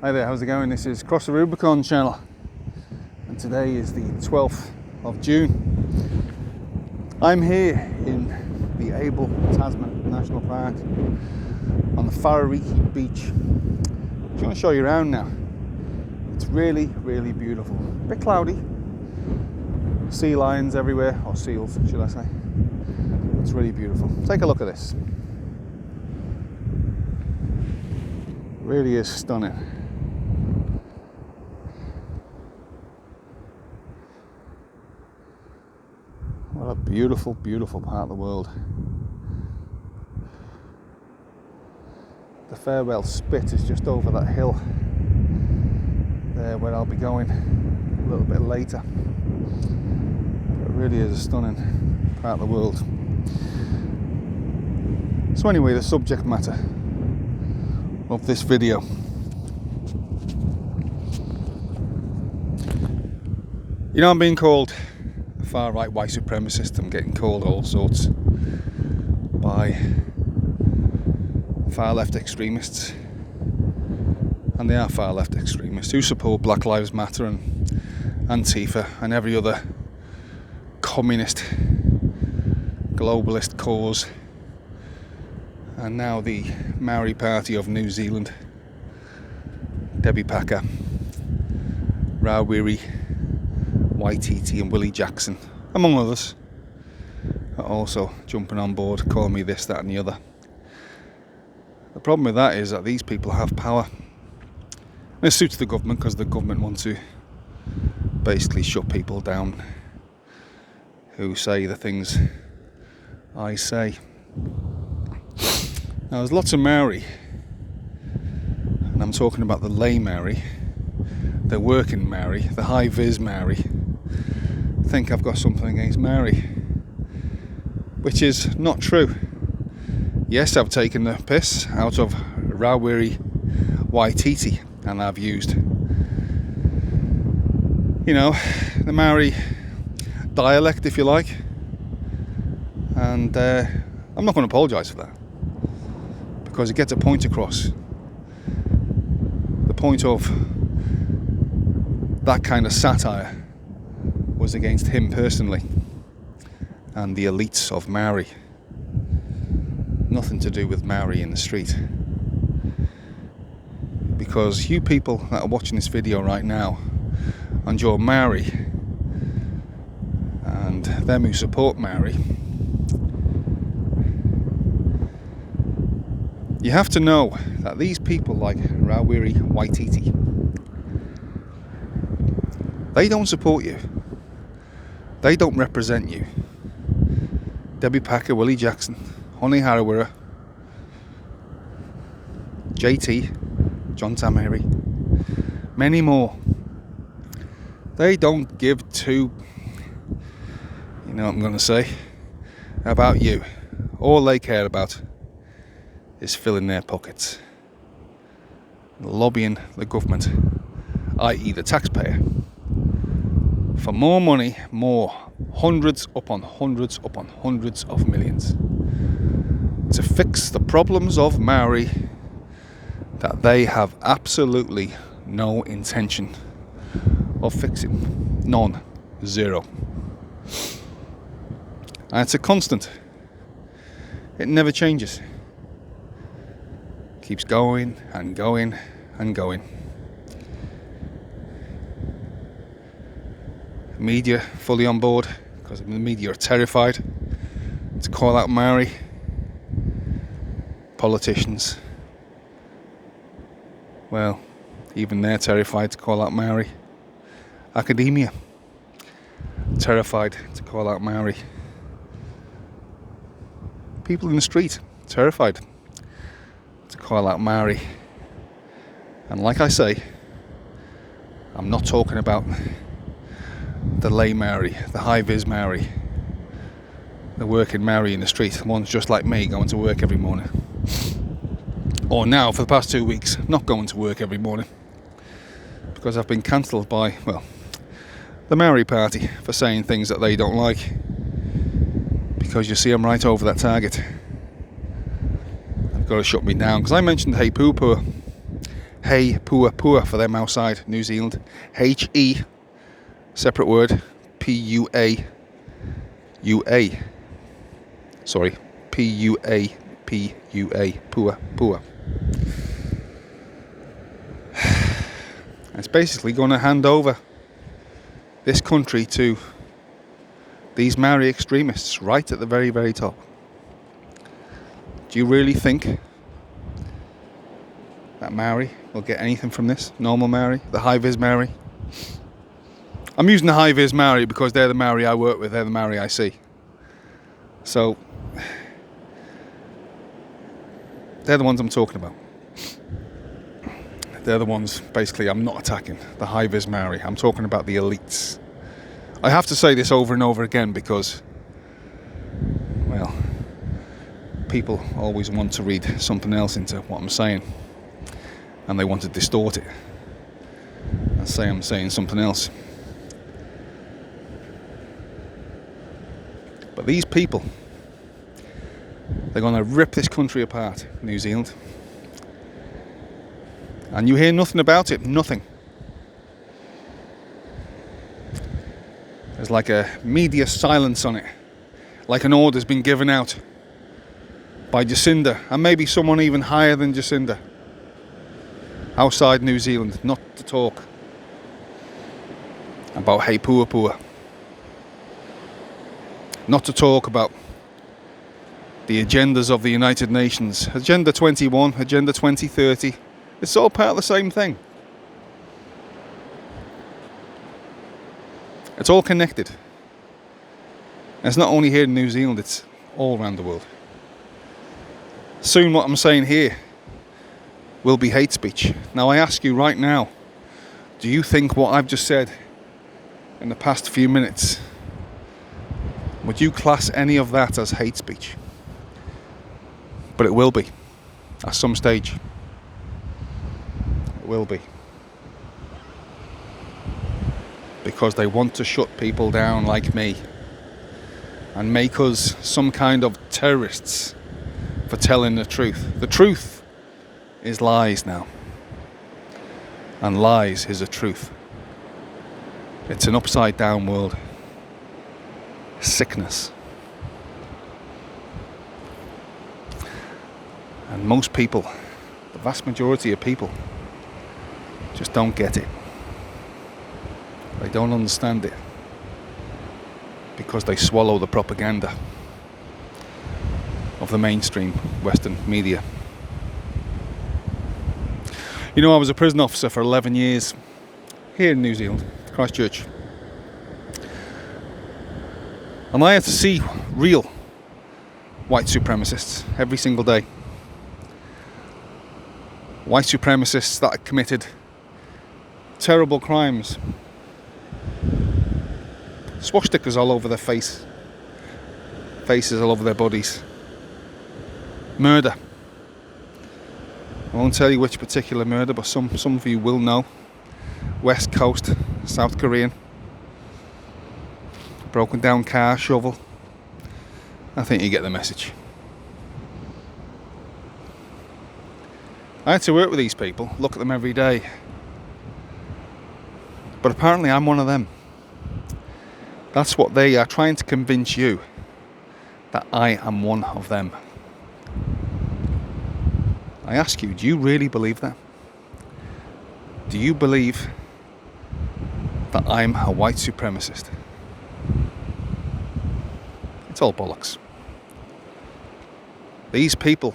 Hi there, how's it going? This is Cross the Rubicon channel, and today is the 12th of June. I'm here in the Abel Tasman National Park on the Farariki beach. Just want to show you around now. It's really, really beautiful. A bit cloudy. Sea lions everywhere, or seals, should I say. It's really beautiful. Take a look at this. Really is stunning. What a beautiful, beautiful part of the world. The Farewell Spit is just over that hill there where I'll be going a little bit later. It really is a stunning part of the world. So anyway, the subject matter of this video. You know, I'm being called a far-right white supremacist. I'm getting called all sorts by far-left extremists, and they are far-left extremists who support Black Lives Matter and Antifa and every other communist, globalist cause, and now the Maori Party of New Zealand, Debbie Packer, Rawiri, Waititi and Willie Jackson, among others, are also jumping on board, calling me this, that and the other. The problem with that is that these people have power. And it suits the government because the government wants to basically shut people down who say the things I say. Now there's lots of Maori, and I'm talking about the lay Maori, the working Maori, the high-vis Maori. Think I've got something against Maori, which is not true. Yes, I've taken the piss out of Rawiri Waititi, and I've used, you know, the Maori dialect, if you like, and I'm not going to apologise for that, because it gets a point across. The point of that kind of satire was against him personally and the elites of Maori. Nothing to do with Maori in the street. Because you people that are watching this video right now, and you're Maori, and them who support Maori, you have to know that these people like Rawiri Waititi, they don't support you. They don't represent you. Debbie Packer, Willie Jackson, Honey Harawira, JT, John Tamari, many more. They don't give two, you know what I'm going to say, about you. All they care about is filling their pockets, lobbying the government, i.e. the taxpayer, for more money, more hundreds upon hundreds upon hundreds of millions, to fix the problems of Maori that they have absolutely no intention of fixing. None. Zero. And it's a constant. It never changes. Keeps going and going and going. Media fully on board, because the media are terrified to call out Maori. Politicians, well, even they're terrified to call out Maori. Academia, terrified to call out Maori. People in the street, terrified to call out Maori. And like I say, I'm not talking about the lay Maori, the high-vis Maori, the working Maori in the street, the ones just like me going to work every morning. Or now, for the past 2 weeks, not going to work every morning, because I've been cancelled by, well, the Maori Party for saying things that they don't like, because you see I'm right over that target. They've got to shut me down, because I mentioned Hey Poo Poo Hey Pua for them outside New Zealand. H-E, separate word, P-U-A-U-A. Sorry, P-U-A-P-U-A, Pua. It's basically going to hand over this country to these Maori extremists right at the very, very top. Do you really think that Maori will get anything from this? Normal Maori? The high-vis Maori? I'm using the high-vis Maori because they're the Maori I work with, they're the Maori I see. So, they're the ones I'm talking about. They're the ones, basically, I'm not attacking. The high-vis Maori. I'm talking about the elites. I have to say this over and over again because, well, people always want to read something else into what I'm saying. And they want to distort it. And say I'm saying something else. But these people, they're going to rip this country apart, New Zealand. And you hear nothing about it, nothing. There's like a media silence on it. Like an order's been given out by Jacinda, and maybe someone even higher than Jacinda, outside New Zealand, not to talk about Hey Pua. Not to talk about the agendas of the United Nations. Agenda 21, Agenda 2030. It's all part of the same thing. It's all connected. And it's not only here in New Zealand, it's all around the world. Soon what I'm saying here will be hate speech. Now I ask you right now, do you think what I've just said in the past few minutes, would you class any of that as hate speech? But it will be, at some stage. It will be. Because they want to shut people down like me and make us some kind of terrorists for telling the truth. The truth is lies now. And lies is a truth. It's an upside down world. Sickness. And most people, the vast majority of people, just don't get it. They don't understand it. Because they swallow the propaganda of the mainstream Western media. You know, I was a prison officer for 11 years here in New Zealand, Christchurch. And I had to see real white supremacists every single day. White supremacists that had committed terrible crimes. Swastikas all over their faces all over their bodies. Murder. I won't tell you which particular murder, but some of you will know. West Coast, South Korean. Broken down car, shovel. I think you get the message. I had to work with these people, look at them every day. But apparently I'm one of them. That's what they are trying to convince you, that I am one of them. I ask you, do you really believe that? Do you believe that I'm a white supremacist? It's all bollocks. These people,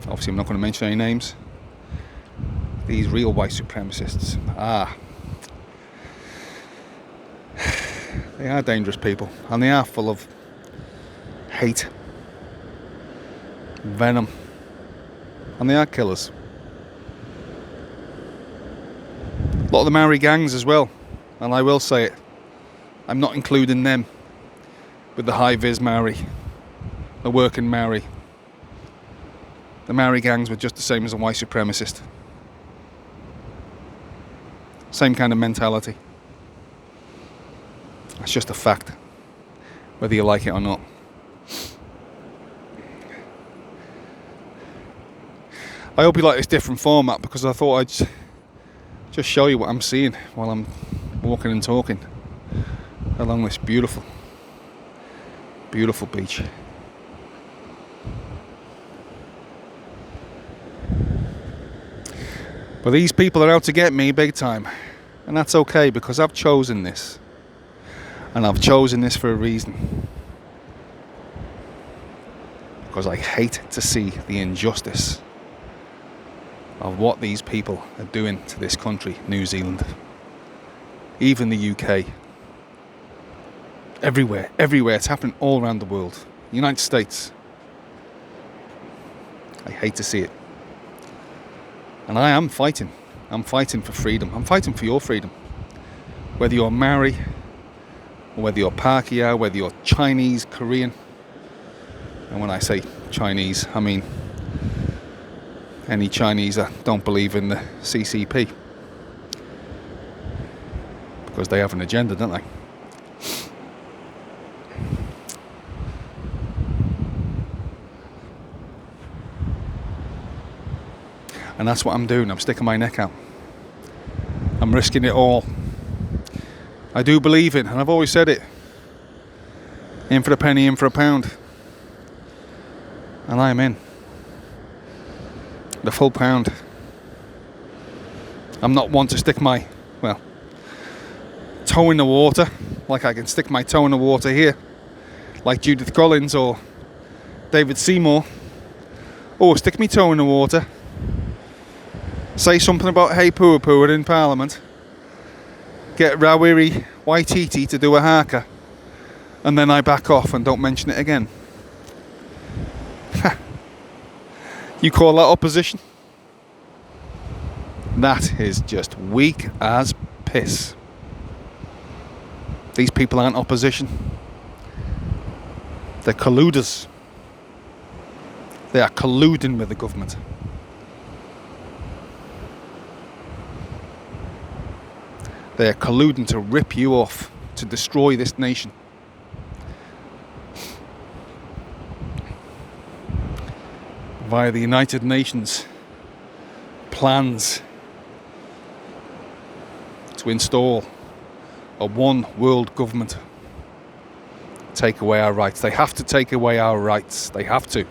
obviously I'm not going to mention any names, these real white supremacists, they are dangerous people, and they are full of hate, venom, and they are killers. A lot of the Maori gangs as well, and I will say it, I'm not including them with the high-vis Maori, the working Maori. The Maori gangs were just the same as a white supremacist. Same kind of mentality. It's just a fact, whether you like it or not. I hope you like this different format, because I thought I'd just show you what I'm seeing while I'm walking and talking along this beautiful, beautiful beach. But these people are out to get me big time, and that's okay, because I've chosen this, and I've chosen this for a reason. Because I hate to see the injustice of what these people are doing to this country, New Zealand, even the UK, everywhere, it's happening all around the world, United States. I hate to see it. And I am fighting. I'm fighting for freedom. I'm fighting for your freedom. Whether you're Maori, or whether you're Pākehā, whether you're Chinese, Korean. And when I say Chinese, I mean any Chinese that don't believe in the CCP. Because they have an agenda, don't they? And that's what I'm doing. I'm sticking my neck out. I'm risking it all. I do believe it, and I've always said it. In for a penny, in for a pound. And I am in. The full pound. I'm not one to stick my, toe in the water, like I can stick my toe in the water here, like Judith Collins or David Seymour. Oh, stick me toe in the water. Say something about hey poo poo in Parliament. Get Rawiri Waititi to do a haka, and then I back off and don't mention it again. You call that opposition? That is just weak as piss. These people aren't opposition. They're colluders. They are colluding with the government. They are colluding to rip you off, to destroy this nation. Via the United Nations plans to install a one world government. Take away our rights. They have to take away our rights. They have to.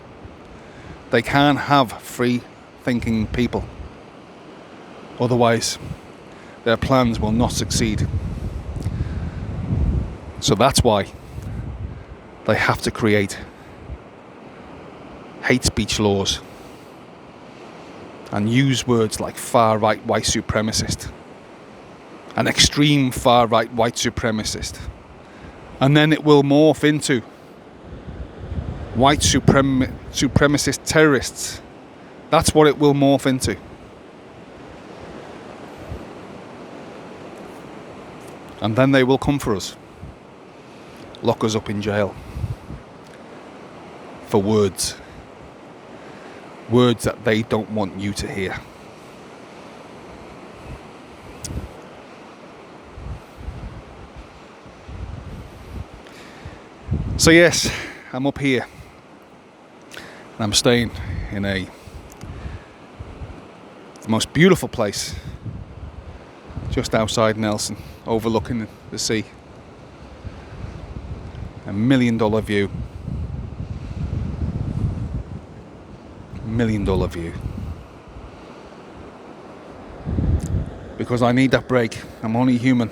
They can't have free thinking people. Otherwise, their plans will not succeed. So that's why they have to create hate speech laws and use words like far-right white supremacist and extreme far-right white supremacist, and then it will morph into white supremacist terrorists. That's what it will morph into. And then they will come for us, lock us up in jail for words that they don't want you to hear. So yes, I'm up here and I'm staying in the most beautiful place just outside Nelson, overlooking the sea. $1 million view. $1 million view. Because I need that break. I'm only human.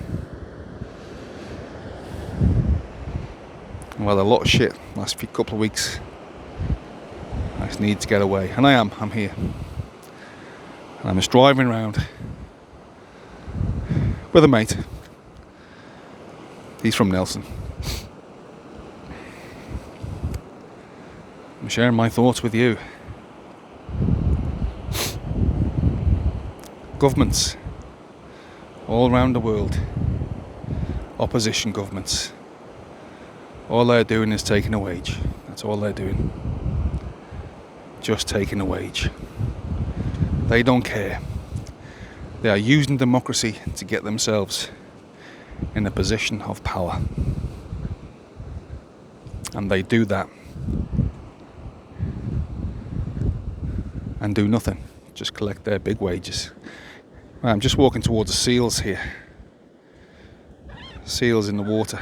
Well, a lot of shit last couple of weeks. I just need to get away. And I'm here. And I'm just driving around with a mate. He's from Nelson. I'm sharing my thoughts with you. Governments all around the world, opposition governments, all they're doing is taking a wage. That's all they're doing. Just taking a wage. They don't care. They are using democracy to get themselves in a position of power. And they do that and do nothing just collect their big wages. I'm just walking towards the seals here. Seals in the water.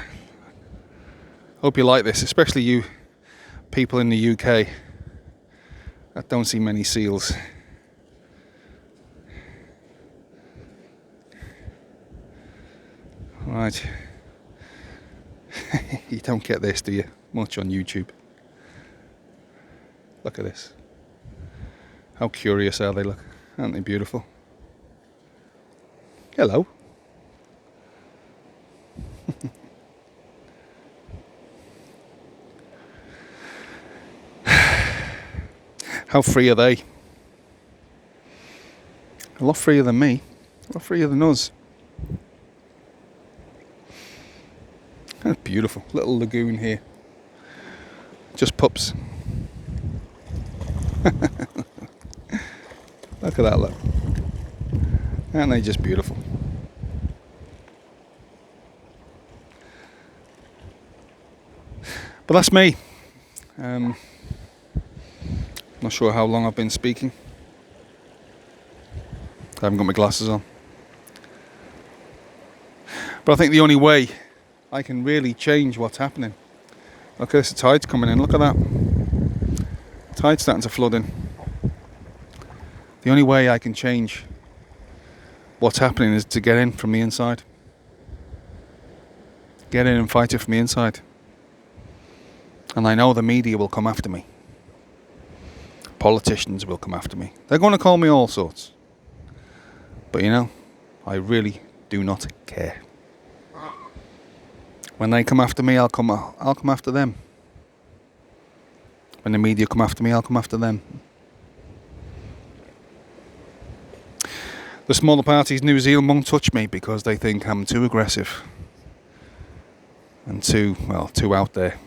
Hope you like this, especially you people in the UK that don't see many seals. Right. You don't get this, do you? Much on YouTube. Look at this. How curious are they? Look, aren't they beautiful? Hello. How free are they? A lot freer than me. A lot freer than us. That's beautiful. Little lagoon here. Just pups. Look at that, look. Aren't they just beautiful? But that's me. Not sure how long I've been speaking. I haven't got my glasses on. But I think the only way I can really change what's happening. Look, there's the tide's coming in. Look at that. Tide's starting to flood in. The only way I can change what's happening is to get in from the inside. Get in and fight it from the inside. And I know the media will come after me. Politicians will come after me. They're going to call me all sorts. But you know, I really do not care. When they come after me, I'll come after them. When the media come after me, I'll come after them. The smaller parties, New Zealand, won't touch me because they think I'm too aggressive and too out there.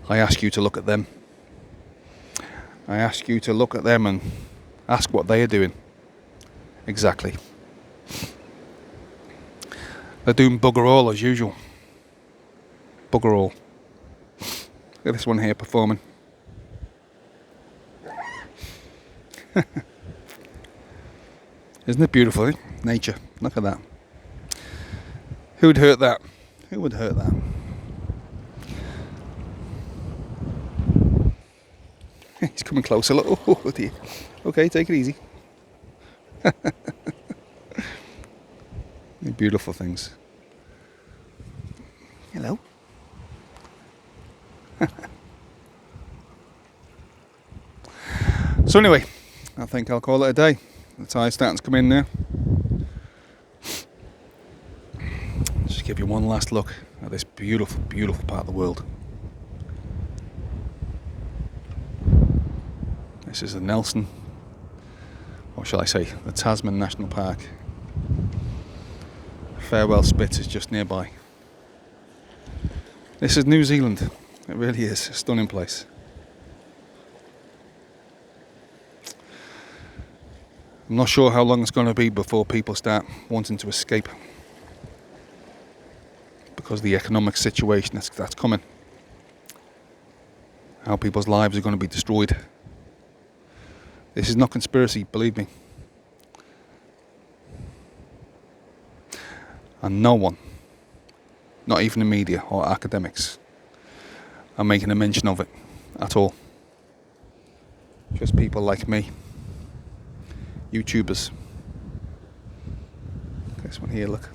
I ask you to look at them. I ask you to look at them and ask what they are doing. Exactly. They're doing bugger all as usual. Bugger all. Look at this one here performing. Isn't it beautiful, eh? Nature. Look at that. Who would hurt that? Who would hurt that? He's coming closer. Look. Oh dear. Okay, take it easy. Beautiful things. Hello. So anyway, I think I'll call it a day. The tide's starting to come in now. Just give you one last look at this beautiful, beautiful part of the world. This is the Nelson, or shall I say, the Tasman National Park. Farewell Spit is just nearby. This is New Zealand. It really is a stunning place. I'm not sure how long it's going to be before people start wanting to escape, because of the economic situation that's coming. How people's lives are going to be destroyed. This is not conspiracy, believe me. And no one, not even the media or academics, are making a mention of it at all. Just people like me. YouTubers. This one here, look.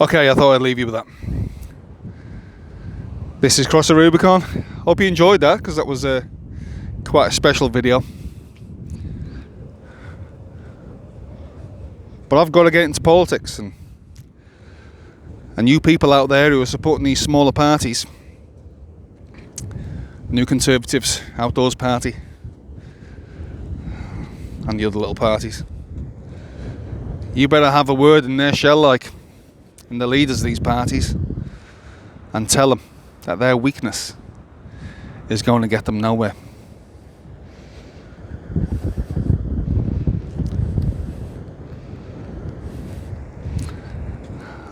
Okay, I thought I'd leave you with that. This is Cross the Rubicon. Hope you enjoyed that, because that was quite a special video. But I've got to get into politics, and you people out there who are supporting these smaller parties, New Conservatives, Outdoors Party, and the other little parties, you better have a word in their shell, like, in the leaders of these parties, and tell them that their weakness is going to get them nowhere.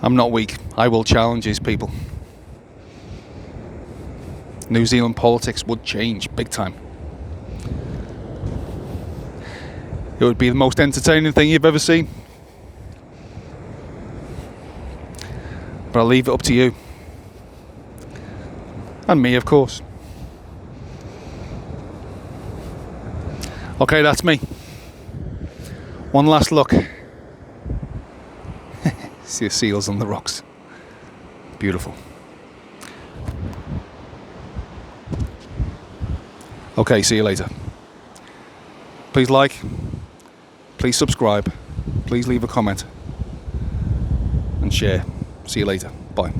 I'm not weak. I will challenge these people. New Zealand politics would change big time. It would be the most entertaining thing you've ever seen. But I'll leave it up to you. And me, of course. Okay, that's me. One last look. See the seals on the rocks. Beautiful. Okay, see you later. Please like, please subscribe, please leave a comment, and share. See you later. Bye.